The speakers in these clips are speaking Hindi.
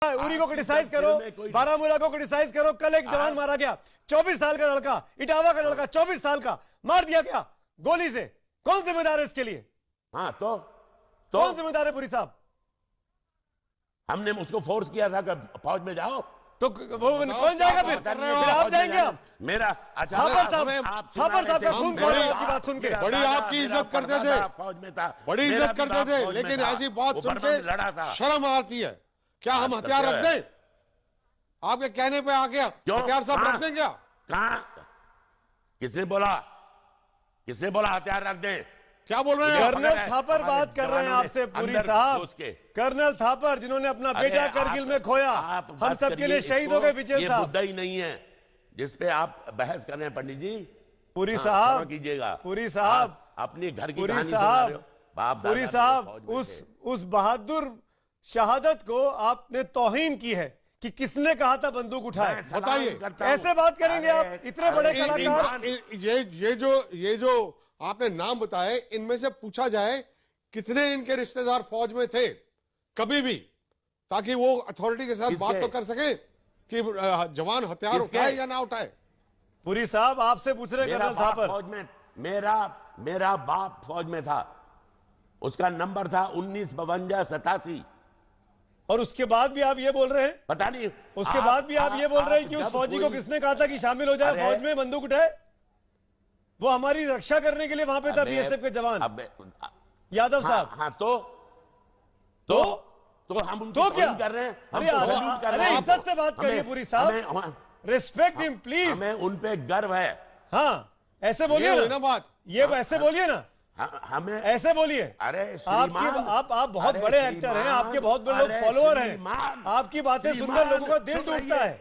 उरी को क्रिटिसाइज करो, बारामूला को क्रिटिसाइज करो। कल एक जवान मारा गया, 24 साल का लड़का, इटावा का लड़का 24 साल का मार दिया गया गोली से। कौन जिम्मेदार है इसके लिए? हाँ तो कौन जिम्मेदार है पुरी साहब? हमने उसको फोर्स किया था कि फौज में जाओ, तो वो कौन जाएगा फिर आप जाएंगे? आप मेरा थापर साहब का खून खोल आपकी बात सुन के। बड़ी आपकी इज्जत करते थे, फौज में था, बड़ी इज्जत करते थे, लेकिन ऐसी बात सुन के लड़ा था। शर्म आती है। क्या हम हथियार रख दें? आपके कहने पे आ गया हथियार सब रख दें क्या? कहां? किसने बोला हथियार रख दें? क्या बोल रहे हैं? कर्नल थापर बात कर रहे हैं आपसे पुरी साहब। कर्नल थापर जिन्होंने अपना बेटा करगिल में खोया, हम सबके लिए शहीद हो गए विजय साहब। मुद्दा ही नहीं है जिसपे आप बहस कर रहे हैं पंडित जी। पुरी साहब कीजिएगा, पुरी साहब, अपनी घर की पुरी साहब, उस बहादुर शहादत को आपने तौहीन की है कि किसने कहा था बंदूक उठाए? बताइए, ऐसे बात करेंगे आप? इतने बड़े कलाकार। ये जो आपने नाम बताए, इनमें से पूछा जाए कितने इनके रिश्तेदार फौज में थे कभी भी, ताकि वो अथॉरिटी के साथ बात तो कर सके कि जवान हथियार उठाए या ना उठाए। पुरी साहब आपसे पूछ रहे कर्नल थापर। फौज में मेरा बाप फौज में था, उसका नंबर था 195287। और उसके बाद भी आप ये बोल रहे हैं? पता नहीं, उसके बाद भी आप ये बोल रहे हैं कि उस फौजी को किसने कहा था कि शामिल हो जाए फौज में, बंदूक उठाए? वो हमारी रक्षा करने के लिए वहां पे था बीएसएफ के जवान यादव साहब। हाँ तो हम तो क्या कर रहे हैं? अरे इज्जत से बात करिए पुरी साहब, रिस्पेक्ट हिम प्लीज। हमें उन पे गर्व है। हाँ ऐसे बोलिए ना बात, ये ऐसे बोलिए ना, हमें ऐसे बोलिए। अरे आप बहुत बड़े एक्टर हैं, आपके बहुत बड़े लोग फॉलोअर हैं, आपकी बातें सुनकर लोगों का दिल टूटता है।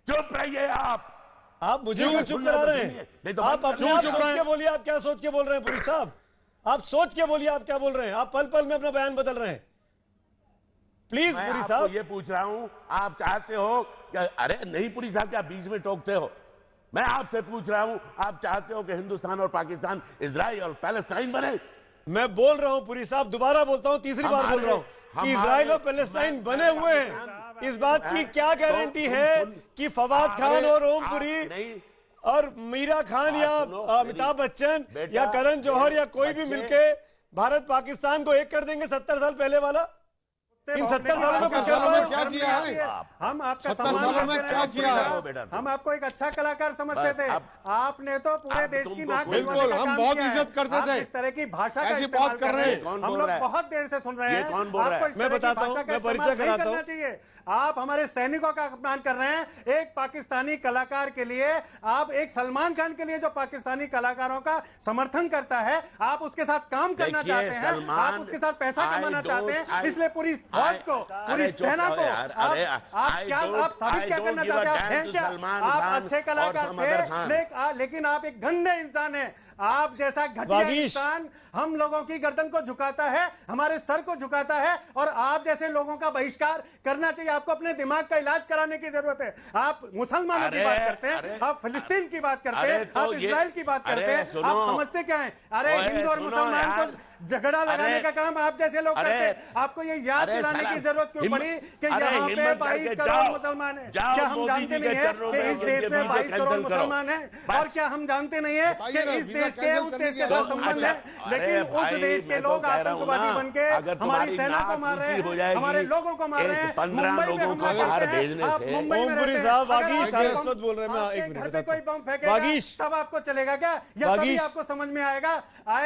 चुप रहिए आप मुझे क्यों चुप करा रहे हैं? आप अपने आप सोच के बोलिए, आप क्या सोच के बोल रहे हैं पुरी साहब? आप सोच के बोलिए आप क्या बोल रहे हैं। आप पल पल में अपना बयान बदल रहे हैं। प्लीज पुरी साहब, ये पूछ रहा हूं, आप चाहते हो कि अरे नहीं पुरी साहब, क्या बीच में टोकते हो? मैं आपसे पूछ रहा हूं, आप चाहते हो कि हिंदुस्तान और पाकिस्तान, इजराइल और पैलेस्टाइन बने? मैं बोल रहा हूं पुरी साहब, दोबारा बोलता हूं, तीसरी बार बोल रहा हूं कि इजराइल और पैलेस्टाइन बने हुए हैं। इस बात की क्या गारंटी है कि फवाद खान और ओमपुरी और मीरा खान या अमिताभ बच्चन या करण जौहर या कोई भी मिलके भारत पाकिस्तान को एक कर देंगे 70 साल पहले वाला? इन 70 सालों में क्या किया है? हम आपका 70 सालों में क्या किया है? हम आपको एक अच्छा कलाकार समझते थे, आपने तो पूरे देश की नाक बिल्कुल, हम बहुत इज्जत करते थे। इस तरह की भाषा का ऐसी बात कर रहे हैं, हम लोग बहुत देर से सुन रहे हैं। आपको इस मैं बताता हूं, मैं परिचय कराता हूं। चाहिए। आप हमारे सैनिकों का अपमान कर रहे हैं। एक पाकिस्तानी कलाकार के लिए, आप एक सलमान खान के लिए जो पाकिस्तानी कलाकारों का समर्थन करता है, आप उसके साथ काम करना चाहते हैं, आप उसके साथ पैसा कमाना चाहते हैं, इसलिए पूरी फौज को, पूरी सेना को आप साबित क्या करना चाहते हैं? आप अच्छे कलाकार थे, लेकिन आप एक गंदे इंसान हैं। आप जैसा घटिया इंसान हम लोगों की गर्दन को झुकाता है, हमारे सर को झुकाता है, और आप जैसे लोगों का बहिष्कार करना चाहिए। आपको अपने दिमाग का इलाज कराने की जरूरत है। आप मुसलमानों की बात करते हैं, आप फिलिस्तीन की बात करते हैं, आप इजराइल की बात करते हैं, आप समझते क्या है? अरे हिंदू और मुसलमान को झगड़ा लगाने का काम आप जैसे लोग करते हैं। आपको ये याद दिलाने की जरूरत क्यों पड़ी कि यहाँ पे 22 करोड़ मुसलमान हैं? क्या हम जानते नहीं है कि इस देश में 22 करोड़ मुसलमान हैं? और क्या हम जानते नहीं है कि इस देश के उस देश के साथ संबंध है? लेकिन उस देश के लोग आतंकवादी बन के हमारी सेना को मार रहे हैं, हमारे लोगों को मार रहे हैं, मुंबई में हमला करते हैं। आप मुंबई में रहते हैं, बोल रहे हैं, घर पे कोई बम फेंकेगा तब आपको चलेगा क्या? या तभी आपको समझ में आएगा?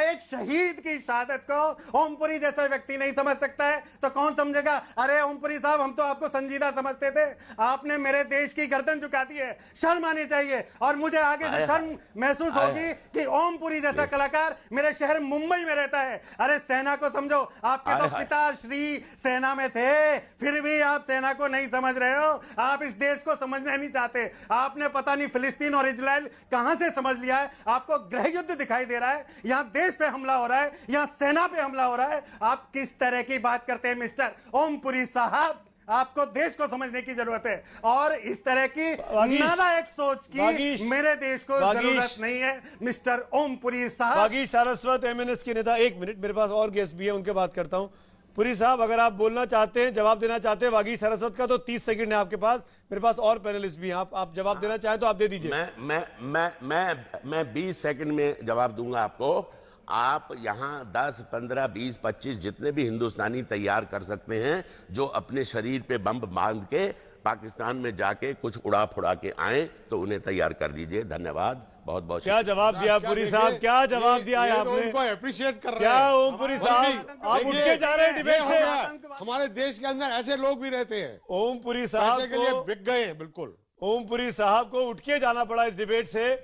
एक शहीद की शहादत को ओमपुरी जैसा व्यक्ति नहीं समझ सकता है तो कौन समझेगा? अरे ओमपुरी साहब, हम तो आपको संजीदा समझते थे, आपने मेरे देश की गर्दन झुका दी है। शर्म आनी चाहिए, और मुझे आगे से शर्म महसूस होगी कि ओमपुरी जैसा कलाकार मेरे शहर मुंबई में रहता है। अरे सेना को समझो, आपके तो पिता श्री सेना में थे, फिर भी आप सेना को नहीं समझ रहे हो। आप इस देश को समझना नहीं चाहते। आपने पता नहीं फिलिस्तीन और इजराइल कहां से समझ लिया है। आपको गृह युद्ध दिखाई दे रहा है, यहां देश पे हमला हो रहा है, यहां सेना पे हमला हो रहा है। आप किस तरह की बात करते हैं मिस्टर ओमपुरी साहब? आपको देश को समझने की जरूरत है, और इस तरह की नालायक सोच की मेरे देश को जरूरत नहीं है मिस्टर ओमपुरी साहब। वागीश सारस्वत एमएनएस के नेता, एक मिनट, मेरे पास और गेस्ट भी है, उनके बात करता हूं। पुरी साहब, अगर आप बोलना चाहते हैं, जवाब देना चाहते हैं वागी सरस्वत का, तो 30 सेकंड है आपके पास। मेरे पास और पैनलिस्ट भी हैं, आप जवाब देना चाहें तो आप दे दीजिए। मैं 20 सेकंड में जवाब दूंगा आपको। आप यहां 10, 15, 20, 25 जितने भी हिंदुस्तानी तैयार कर सकते हैं जो अपने शरीर पे बम बांध के पाकिस्तान में जाके कुछ उड़ा फुड़ा के आए, तो उन्हें तैयार कर दीजिए। धन्यवाद, बहुत बहुत क्या जवाब दिया पुरी साहब, क्या जवाब दिया है आपने? उनको अप्रिशिएट कर रहे क्या हैं। ओम पुरी साहब, आप उठ के जा रहे हैं डिबेट ये हो से? गया। हमारे देश के अंदर ऐसे लोग भी रहते हैं, ओम पुरी साहब पैसे के लिए बिक गए हैं। बिल्कुल ओम पुरी साहब को उठ के जाना पड़ा इस डिबेट से।